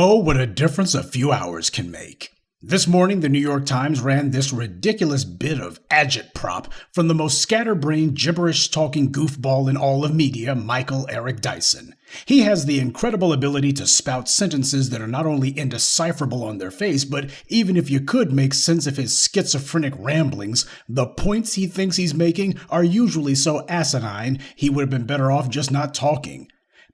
Oh, what a difference a few hours can make. This morning, the New York Times ran this ridiculous bit of agitprop from the most scatterbrained, gibberish-talking goofball in all of media, Michael Eric Dyson. He has the incredible ability to spout sentences that are not only indecipherable on their face, but even if you could make sense of his schizophrenic ramblings, the points he thinks he's making are usually so asinine he would have been better off just not talking.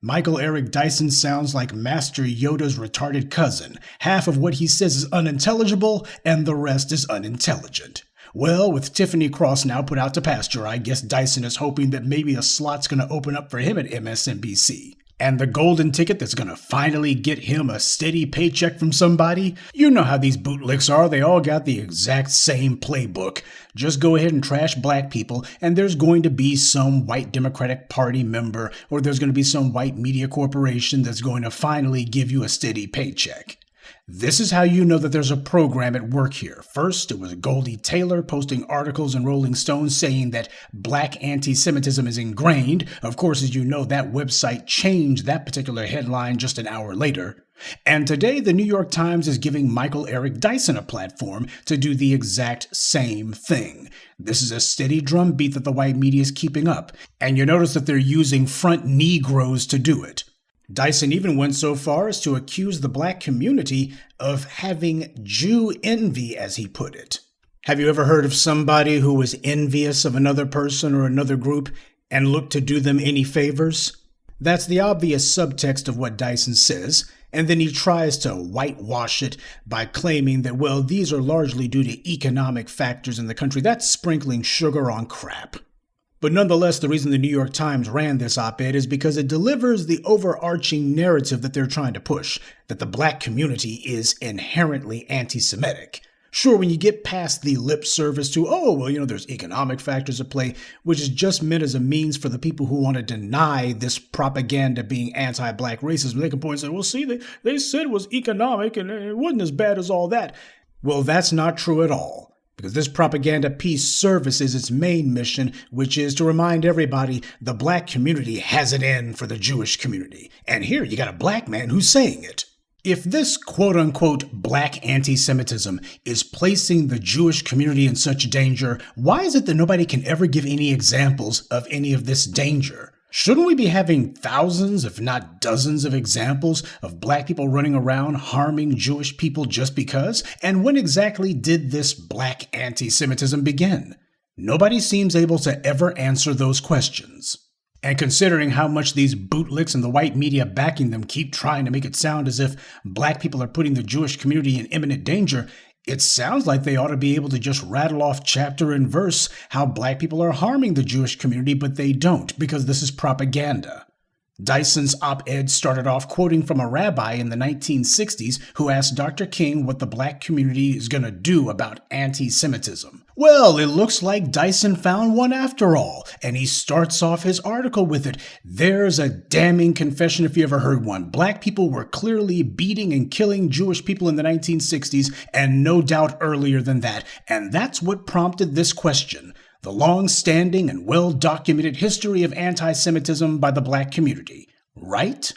Michael Eric Dyson sounds like Master Yoda's retarded cousin. Half of what he says is unintelligible, and the rest is unintelligent. Well, with Tiffany Cross now put out to pasture, I guess Dyson is hoping that maybe a slot's going to open up for him at MSNBC. And the golden ticket that's going to finally get him a steady paycheck from somebody? You know how these bootlicks are. They all got the exact same playbook. Just go ahead and trash black people, and there's going to be some white Democratic Party member, or there's going to be some white media corporation that's going to finally give you a steady paycheck. This is how you know that there's a program at work here. First, it was Goldie Taylor posting articles in Rolling Stone saying that black anti-Semitism is ingrained. Of course, as you know, that website changed that particular headline just an hour later. And today, the New York Times is giving Michael Eric Dyson a platform to do the exact same thing. This is a steady drumbeat that the white media is keeping up. And you notice that they're using front Negroes to do it. Dyson even went so far as to accuse the black community of having Jew envy, as he put it. Have you ever heard of somebody who was envious of another person or another group and looked to do them any favors? That's the obvious subtext of what Dyson says, and then he tries to whitewash it by claiming that, well, these are largely due to economic factors in the country. That's sprinkling sugar on crap. But nonetheless, the reason the New York Times ran this op-ed is because it delivers the overarching narrative that they're trying to push, that the black community is inherently anti-Semitic. Sure, when you get past the lip service to, there's economic factors at play, which is just meant as a means for the people who want to deny this propaganda being anti-black racism. They can point and say, well, see, they said it was economic and it wasn't as bad as all that. Well, that's not true at all. Because this propaganda piece services its main mission, which is to remind everybody the black community has it in for the Jewish community. And here you got a black man who's saying it. If this quote-unquote black anti-Semitism is placing the Jewish community in such danger, why is it that nobody can ever give any examples of any of this danger? Shouldn't we be having thousands, if not dozens, of examples of black people running around harming Jewish people just because? And when exactly did this black anti-Semitism begin? Nobody seems able to ever answer those questions. And considering how much these bootlicks and the white media backing them keep trying to make it sound as if black people are putting the Jewish community in imminent danger, it sounds like they ought to be able to just rattle off chapter and verse how black people are harming the Jewish community, but they don't, because this is propaganda. Dyson's op-ed started off quoting from a rabbi in the 1960s who asked Dr. King what the black community is going to do about anti-Semitism. Well, it looks like Dyson found one after all, and he starts off his article with it. There's a damning confession if you ever heard one. Black people were clearly beating and killing Jewish people in the 1960s, and no doubt earlier than that. And that's what prompted this question. The long-standing and well-documented history of anti-Semitism by the black community. Right?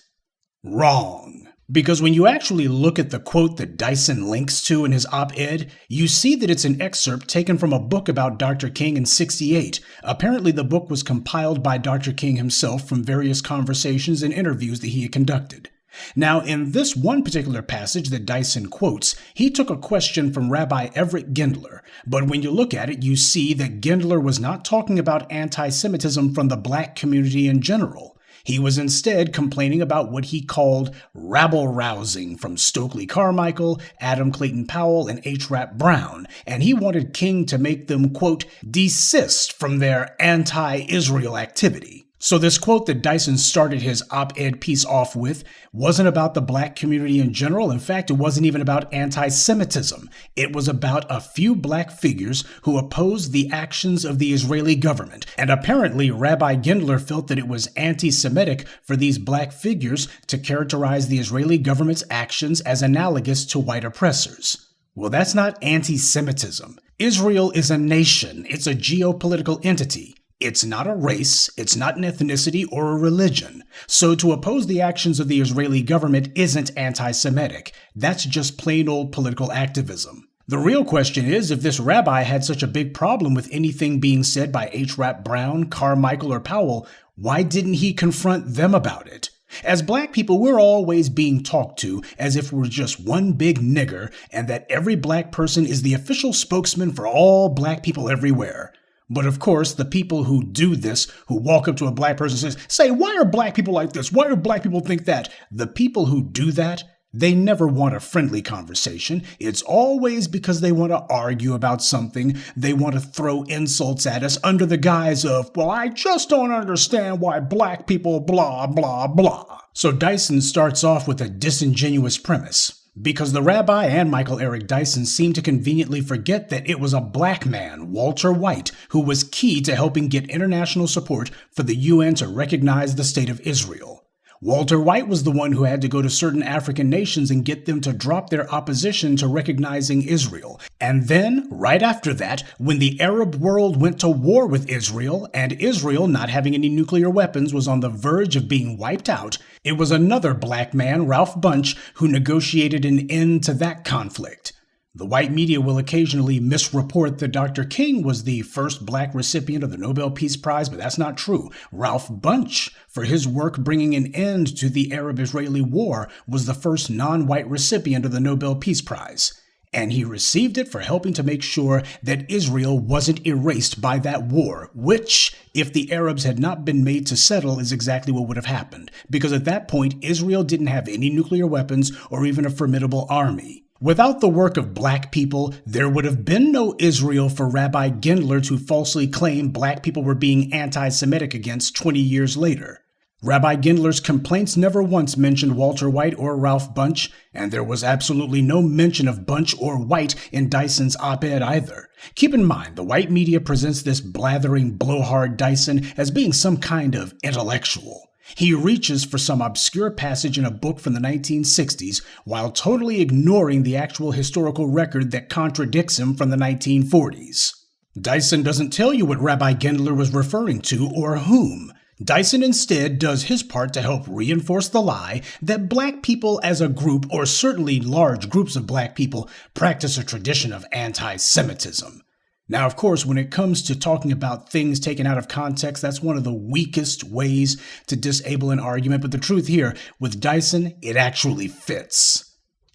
Wrong. Because when you actually look at the quote that Dyson links to in his op-ed, you see that it's an excerpt taken from a book about Dr. King in '68. Apparently, the book was compiled by Dr. King himself from various conversations and interviews that he had conducted. Now, in this one particular passage that Dyson quotes, he took a question from Rabbi Everett Gendler, but when you look at it, you see that Gendler was not talking about anti-Semitism from the black community in general. He was instead complaining about what he called rabble-rousing from Stokely Carmichael, Adam Clayton Powell, and H. Rap Brown, and he wanted King to make them, quote, desist from their anti-Israel activity. So this quote that Dyson started his op-ed piece off with wasn't about the black community in general. In fact, it wasn't even about anti-Semitism. It was about a few black figures who opposed the actions of the Israeli government. And apparently, Rabbi Gendler felt that it was anti-Semitic for these black figures to characterize the Israeli government's actions as analogous to white oppressors. Well, that's not anti-Semitism. Israel is a nation. It's a geopolitical entity. It's not a race, it's not an ethnicity or a religion. So to oppose the actions of the Israeli government isn't anti-Semitic. That's just plain old political activism. The real question is, if this rabbi had such a big problem with anything being said by H. Rap Brown, Carmichael, or Powell, why didn't he confront them about it? As black people, we're always being talked to as if we're just one big nigger and that every black person is the official spokesman for all black people everywhere. But of course, the people who do this, who walk up to a black person and say, why are black people like this? Why do black people think that? The people who do that, they never want a friendly conversation. It's always because they want to argue about something. They want to throw insults at us under the guise of, well, I just don't understand why black people blah, blah, blah. So Dyson starts off with a disingenuous premise. Because the rabbi and Michael Eric Dyson seem to conveniently forget that it was a black man, Walter White, who was key to helping get international support for the UN to recognize the State of Israel. Walter White was the one who had to go to certain African nations and get them to drop their opposition to recognizing Israel. And then, right after that, when the Arab world went to war with Israel, and Israel, not having any nuclear weapons, was on the verge of being wiped out, it was another black man, Ralph Bunche, who negotiated an end to that conflict. The white media will occasionally misreport that Dr. King was the first black recipient of the Nobel Peace Prize, but that's not true. Ralph Bunche, for his work bringing an end to the Arab-Israeli War, was the first non-white recipient of the Nobel Peace Prize. And he received it for helping to make sure that Israel wasn't erased by that war, which, if the Arabs had not been made to settle, is exactly what would have happened. Because at that point, Israel didn't have any nuclear weapons or even a formidable army. Without the work of black people, there would have been no Israel for Rabbi Gendler to falsely claim black people were being anti-Semitic against 20 years later. Rabbi Gendler's complaints never once mentioned Walter White or Ralph Bunche, and there was absolutely no mention of Bunche or White in Dyson's op-ed either. Keep in mind, the white media presents this blathering blowhard Dyson as being some kind of intellectual. He reaches for some obscure passage in a book from the 1960s while totally ignoring the actual historical record that contradicts him from the 1940s. Dyson doesn't tell you what Rabbi Gendler was referring to or whom. Dyson instead does his part to help reinforce the lie that black people as a group, or certainly large groups of black people, practice a tradition of anti-Semitism. Now, of course, when it comes to talking about things taken out of context, that's one of the weakest ways to disable an argument. But the truth here, with Dyson, it actually fits.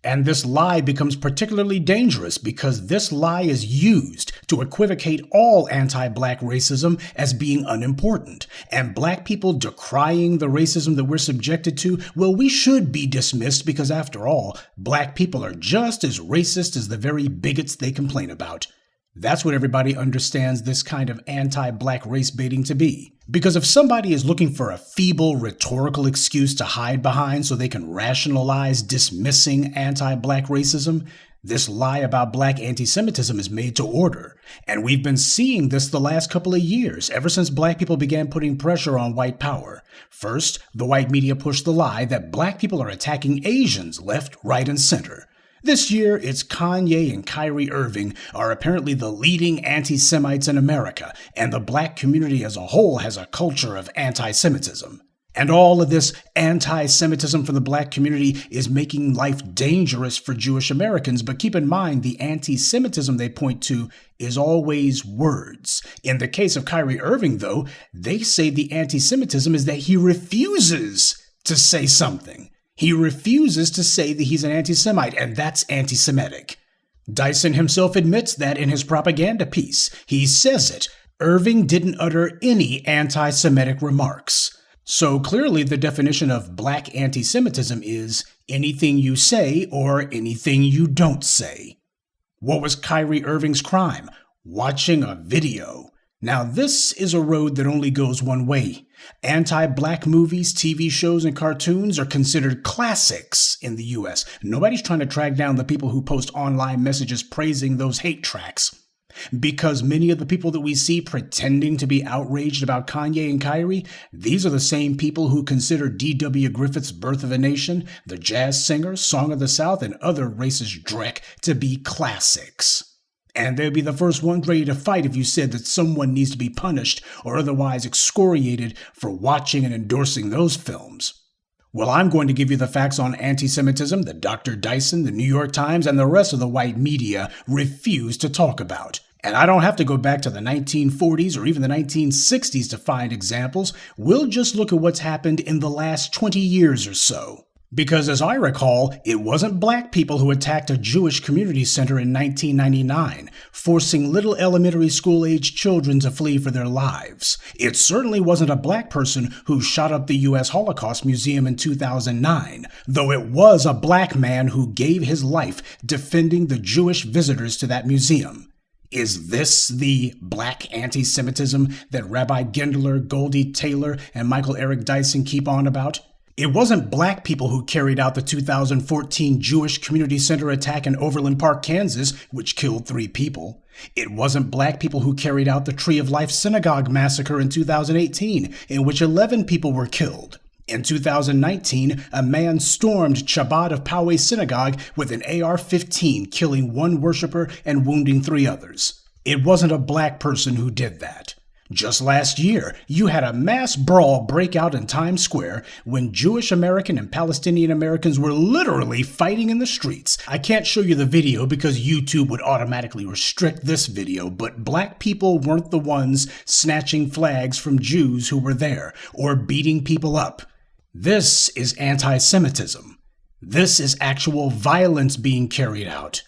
And this lie becomes particularly dangerous because this lie is used to equivocate all anti-black racism as being unimportant. And black people decrying the racism that we're subjected to, well, we should be dismissed because, after all, black people are just as racist as the very bigots they complain about. That's what everybody understands this kind of anti-black race baiting to be. Because if somebody is looking for a feeble rhetorical excuse to hide behind so they can rationalize dismissing anti-black racism, this lie about black anti-Semitism is made to order. And we've been seeing this the last couple of years, ever since black people began putting pressure on white power. First, the white media pushed the lie that black people are attacking Asians left, right, and center. This year, it's Kanye and Kyrie Irving are apparently the leading anti-Semites in America, and the black community as a whole has a culture of anti-Semitism. And all of this anti-Semitism from the black community is making life dangerous for Jewish Americans, but keep in mind the anti-Semitism they point to is always words. In the case of Kyrie Irving, though, they say the anti-Semitism is that he refuses to say something. He refuses to say that he's an anti-Semite, and that's anti-Semitic. Dyson himself admits that in his propaganda piece. He says it. Irving didn't utter any anti-Semitic remarks. So clearly the definition of black anti-Semitism is anything you say or anything you don't say. What was Kyrie Irving's crime? Watching a video. Now this is a road that only goes one way. Anti-black movies, TV shows, and cartoons are considered classics in the US. Nobody's trying to track down the people who post online messages praising those hate tracks. Because many of the people that we see pretending to be outraged about Kanye and Kyrie, these are the same people who consider D.W. Griffith's Birth of a Nation, The Jazz Singer, Song of the South, and other racist dreck to be classics. And they'd be the first ones ready to fight if you said that someone needs to be punished or otherwise excoriated for watching and endorsing those films. Well, I'm going to give you the facts on anti-Semitism that Dr. Dyson, the New York Times, and the rest of the white media refuse to talk about. And I don't have to go back to the 1940s or even the 1960s to find examples. We'll just look at what's happened in the last 20 years or so. Because as I recall, it wasn't black people who attacked a Jewish community center in 1999, forcing little elementary school-aged children to flee for their lives. It certainly wasn't a black person who shot up the U.S. Holocaust Museum in 2009, though it was a black man who gave his life defending the Jewish visitors to that museum. Is this the black anti-Semitism that Rabbi Gendler, Goldie Taylor, and Michael Eric Dyson keep on about? It wasn't black people who carried out the 2014 Jewish Community Center attack in Overland Park, Kansas, which killed 3 people. It wasn't black people who carried out the Tree of Life Synagogue massacre in 2018, in which 11 people were killed. In 2019, a man stormed Chabad of Poway Synagogue with an AR-15, killing 1 worshiper and wounding 3 others. It wasn't a black person who did that. Just last year, you had a mass brawl break out in Times Square when Jewish American and Palestinian Americans were literally fighting in the streets. I can't show you the video because YouTube would automatically restrict this video, but black people weren't the ones snatching flags from Jews who were there or beating people up. This is anti-Semitism. This is actual violence being carried out,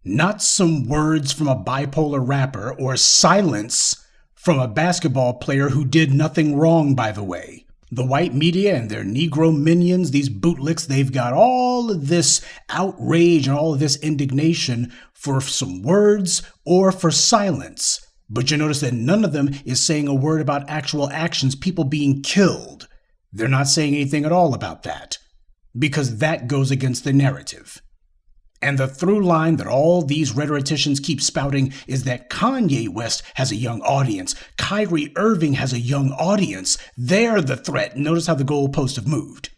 not some words from a bipolar rapper or silence from a basketball player who did nothing wrong, by the way. The white media and their Negro minions, these bootlicks, they've got all of this outrage and all of this indignation for some words or for silence. But you notice that none of them is saying a word about actual actions, people being killed. They're not saying anything at all about that, because that goes against the narrative. And the through line that all these rhetoricians keep spouting is that Kanye West has a young audience. Kyrie Irving has a young audience. They're the threat. Notice how the goalposts have moved.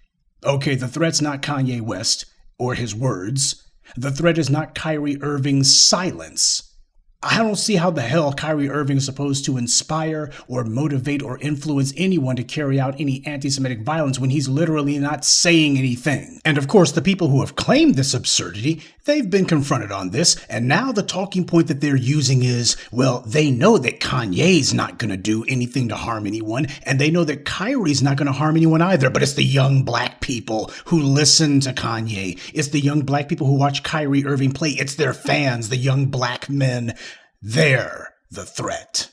Okay, the threat's not Kanye West or his words. The threat is not Kyrie Irving's silence. I don't see how the hell Kyrie Irving is supposed to inspire or motivate or influence anyone to carry out any anti-Semitic violence when he's literally not saying anything. And of course, the people who have claimed this absurdity, they've been confronted on this, and now the talking point that they're using is, well, they know that Kanye's not going to do anything to harm anyone, and they know that Kyrie's not going to harm anyone either, but it's the young black people who listen to Kanye. It's the young black people who watch Kyrie Irving play. It's their fans, the young black men. They're the threat.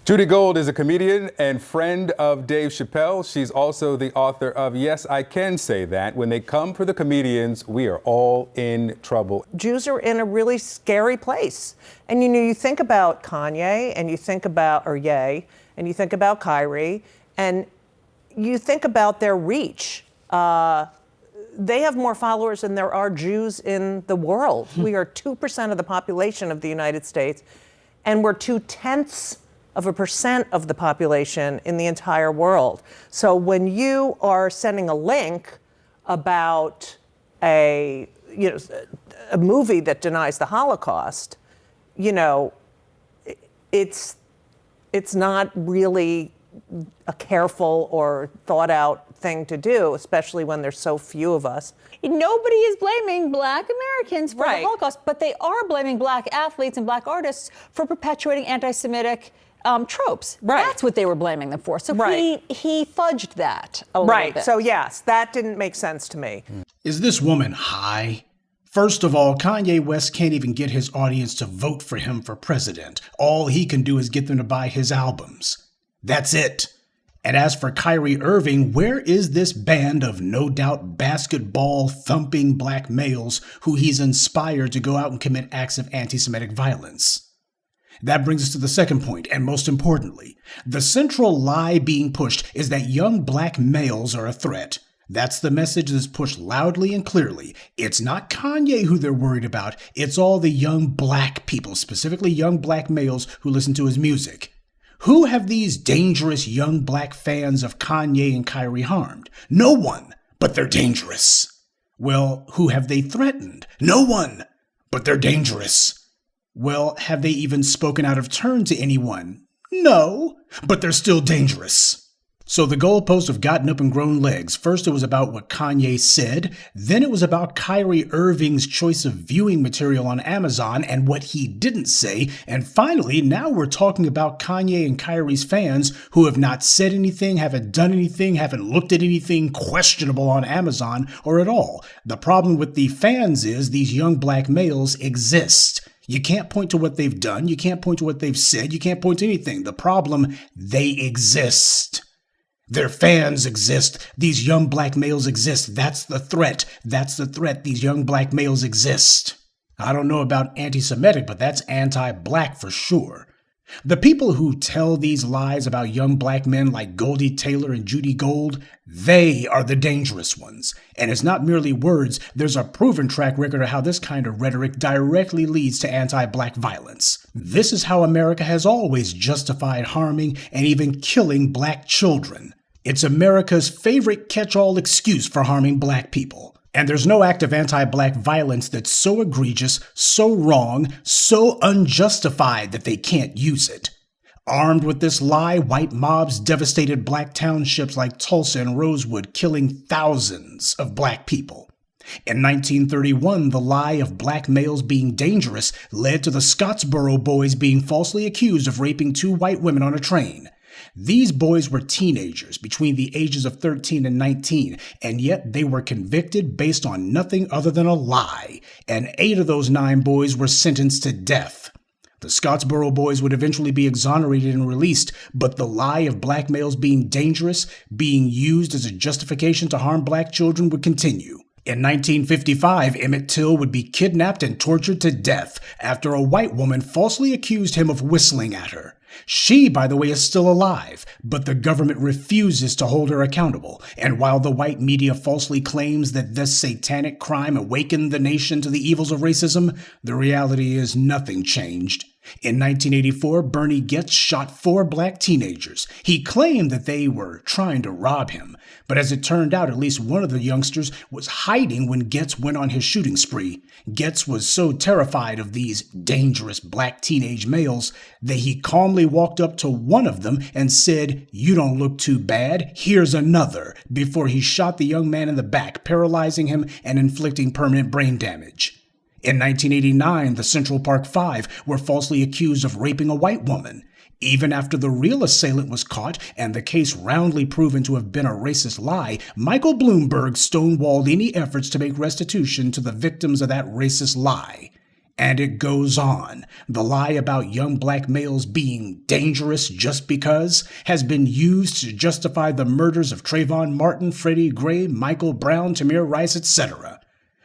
Judy Gold is a comedian and friend of Dave Chappelle. She's also the author of Yes, I Can Say That. When they come for the comedians, we are all in trouble. Jews are in a really scary place. And you think about Kanye and you think about, or Ye, and you think about Kyrie, and you think about their reach. They have more followers than there are Jews in the world. We are 2% of the population of the United States. And we're 0.2% of the population in the entire world. So when you are sending a link about a movie that denies the Holocaust, it's not really a careful or thought out thing to do, especially when there's so few of us. Nobody is blaming black Americans for Right. the Holocaust, but they are blaming black athletes and black artists for perpetuating anti-Semitic tropes. Right. That's what they were blaming them for. So Right. he fudged that a little Right. bit. So yes, that didn't make sense to me. Is this woman high? First of all, Kanye West can't even get his audience to vote for him for president. All he can do is get them to buy his albums. That's it. And as for Kyrie Irving, where is this band of no doubt basketball-thumping black males who he's inspired to go out and commit acts of anti-Semitic violence? That brings us to the second point, and most importantly, the central lie being pushed is that young black males are a threat. That's the message that's pushed loudly and clearly. It's not Kanye who they're worried about, it's all the young black people, specifically young black males who listen to his music. Who have these dangerous young black fans of Kanye and Kyrie harmed? No one, but they're dangerous. Well, who have they threatened? No one, but they're dangerous. Well, have they even spoken out of turn to anyone? No, but they're still dangerous. So the goalposts have gotten up and grown legs. First it was about what Kanye said, then it was about Kyrie Irving's choice of viewing material on Amazon and what he didn't say, and finally now we're talking about Kanye and Kyrie's fans who have not said anything, haven't done anything, haven't looked at anything questionable on Amazon or at all. The problem with the fans is these young black males exist. You can't point to what they've done, you can't point to what they've said, you can't point to anything. The problem, they exist. Their fans exist. These young black males exist. That's the threat. That's the threat. These young black males exist. I don't know about anti-Semitic, but that's anti-black for sure. The people who tell these lies about young black men like Goldie Taylor and Judy Gold, they are the dangerous ones. And it's not merely words, there's a proven track record of how this kind of rhetoric directly leads to anti-black violence. This is how America has always justified harming and even killing black children. It's America's favorite catch-all excuse for harming black people. And there's no act of anti-black violence that's so egregious, so wrong, so unjustified that they can't use it. Armed with this lie, white mobs devastated black townships like Tulsa and Rosewood, killing thousands of black people. In 1931, the lie of black males being dangerous led to the Scottsboro boys being falsely accused of raping 2 white women on a train. These boys were teenagers between the ages of 13 and 19, and yet they were convicted based on nothing other than a lie, and 8 of those 9 boys were sentenced to death. The Scottsboro boys would eventually be exonerated and released, but the lie of black males being dangerous, being used as a justification to harm black children would continue. In 1955, Emmett Till would be kidnapped and tortured to death after a white woman falsely accused him of whistling at her. She, by the way, is still alive, but the government refuses to hold her accountable. And while the white media falsely claims that this satanic crime awakened the nation to the evils of racism, the reality is nothing changed. In 1984, Bernie Goetz shot 4 black teenagers. He claimed that they were trying to rob him, but as it turned out, at least one of the youngsters was hiding when Goetz went on his shooting spree. Goetz was so terrified of these dangerous black teenage males that he calmly walked up to one of them and said, "You don't look too bad, here's another," before he shot the young man in the back, paralyzing him and inflicting permanent brain damage. In 1989, the Central Park Five were falsely accused of raping a white woman. Even after the real assailant was caught and the case roundly proven to have been a racist lie, Michael Bloomberg stonewalled any efforts to make restitution to the victims of that racist lie. And it goes on. The lie about young black males being dangerous just because has been used to justify the murders of Trayvon Martin, Freddie Gray, Michael Brown, Tamir Rice, etc.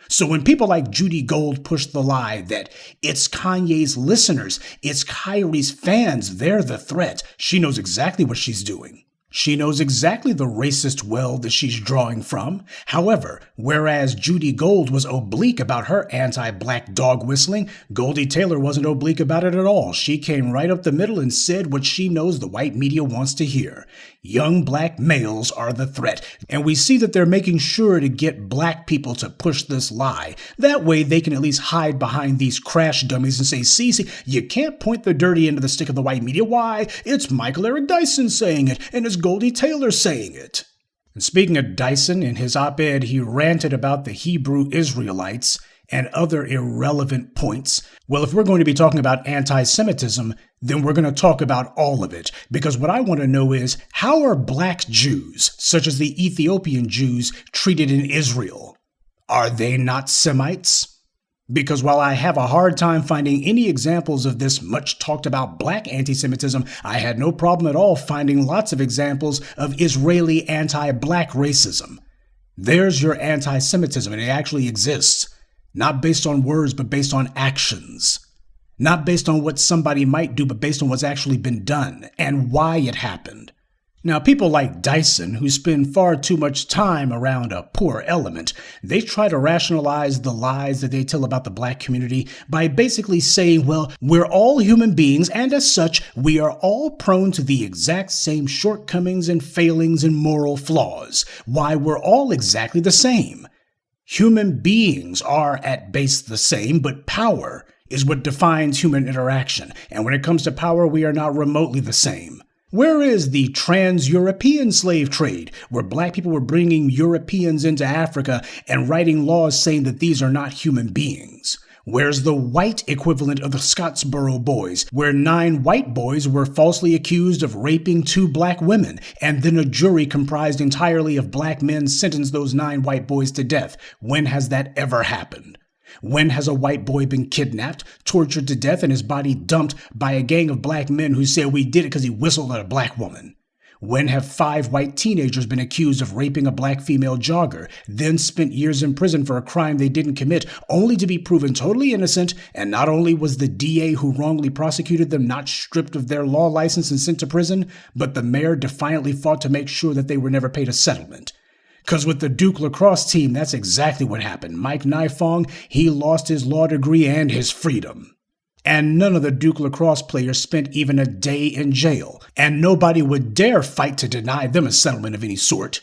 So when people like Judy Gold push the lie that it's Kanye's listeners, it's Kyrie's fans, they're the threat, she knows exactly what she's doing. She knows exactly the racist well that she's drawing from. However, whereas Judy Gold was oblique about her anti-black dog whistling, Goldie Taylor wasn't oblique about it at all. She came right up the middle and said what she knows the white media wants to hear. Young black males are the threat, and we see that they're making sure to get black people to push this lie. That way they can at least hide behind these crash dummies and say, see, you can't point the dirty end of the stick of the white media. Why? It's Michael Eric Dyson saying it, and it's Goldie Taylor saying it. And speaking of Dyson, in his op-ed, he ranted about the Hebrew Israelites and other irrelevant points. Well, if we're going to be talking about anti-Semitism, then we're going to talk about all of it. Because what I want to know is, how are black Jews, such as the Ethiopian Jews, treated in Israel? Are they not Semites? Because while I have a hard time finding any examples of this much talked about black anti-Semitism, I had no problem at all finding lots of examples of Israeli anti-black racism. There's your anti-Semitism, and it actually exists. Not based on words, but based on actions. Not based on what somebody might do, but based on what's actually been done and why it happened. Now, people like Dyson, who spend far too much time around a poor element, they try to rationalize the lies that they tell about the black community by basically saying, well, we're all human beings, and as such, we are all prone to the exact same shortcomings and failings and moral flaws. Why, we're all exactly the same. Human beings are at base the same, but power is what defines human interaction, and when it comes to power, we are not remotely the same. Where is the trans-European slave trade, where black people were bringing Europeans into Africa and writing laws saying that these are not human beings? Where's the white equivalent of the Scottsboro Boys, where 9 white boys were falsely accused of raping 2 black women, and then a jury comprised entirely of black men sentenced those 9 white boys to death? When has that ever happened? When has a white boy been kidnapped, tortured to death, and his body dumped by a gang of black men who said we did it because he whistled at a black woman? When have 5 white teenagers been accused of raping a black female jogger, then spent years in prison for a crime they didn't commit, only to be proven totally innocent, and not only was the DA who wrongly prosecuted them not stripped of their law license and sent to prison, but the mayor defiantly fought to make sure that they were never paid a settlement? Because with the Duke lacrosse team, that's exactly what happened. Mike Nifong, he lost his law degree and his freedom. And none of the Duke lacrosse players spent even a day in jail, and nobody would dare fight to deny them a settlement of any sort.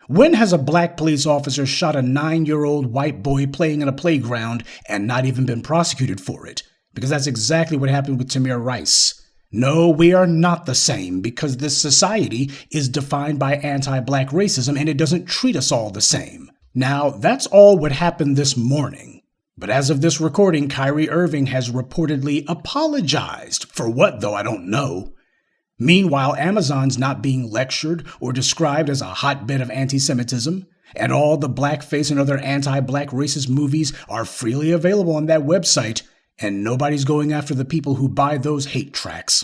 When has a black police officer shot a 9-year-old white boy playing in a playground and not even been prosecuted for it? Because that's exactly what happened with Tamir Rice. No, we are not the same, because this society is defined by anti-black racism and it doesn't treat us all the same. Now, that's all what happened this morning. But as of this recording, Kyrie Irving has reportedly apologized. For what, though, I don't know. Meanwhile, Amazon's not being lectured or described as a hotbed of anti-Semitism, and all the blackface and other anti-black racist movies are freely available on that website, and nobody's going after the people who buy those hate tracks.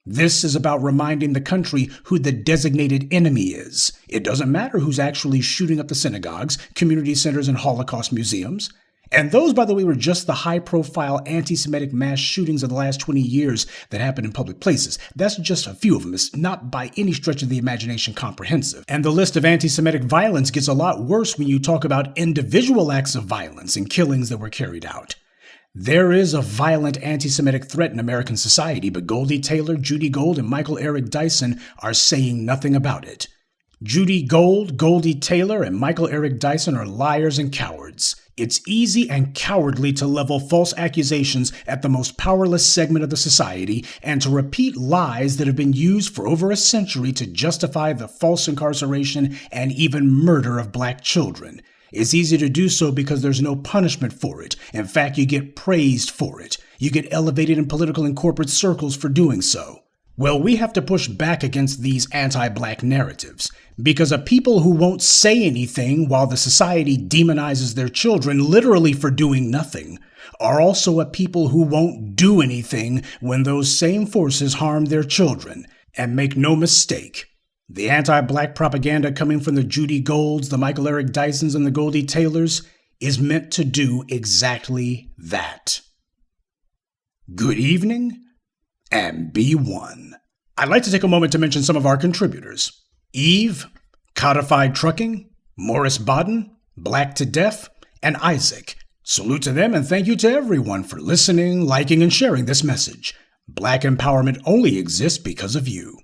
This is about reminding the country who the designated enemy is. It doesn't matter who's actually shooting up the synagogues, community centers, and Holocaust museums. And those, by the way, were just the high-profile anti-Semitic mass shootings of the last 20 years that happened in public places. That's just a few of them. It's not by any stretch of the imagination comprehensive. And the list of anti-Semitic violence gets a lot worse when you talk about individual acts of violence and killings that were carried out. There is a violent anti-Semitic threat in American society, but Goldie Taylor, Judy Gold, and Michael Eric Dyson are saying nothing about it. Judy Gold, Goldie Taylor, and Michael Eric Dyson are liars and cowards. It's easy and cowardly to level false accusations at the most powerless segment of the society and to repeat lies that have been used for over a century to justify the false incarceration and even murder of black children. It's easy to do so because there's no punishment for it. In fact, you get praised for it. You get elevated in political and corporate circles for doing so. Well, we have to push back against these anti-black narratives, because a people who won't say anything while the society demonizes their children literally for doing nothing are also a people who won't do anything when those same forces harm their children. And make no mistake, the anti-black propaganda coming from the Judy Golds, the Michael Eric Dysons, and the Goldie Taylors is meant to do exactly that. Good evening, and be one. I'd like to take a moment to mention some of our contributors. Eve, Codified Trucking, Morris Bodden, Black to Deaf, and Isaac. Salute to them and thank you to everyone for listening, liking, and sharing this message. Black empowerment only exists because of you.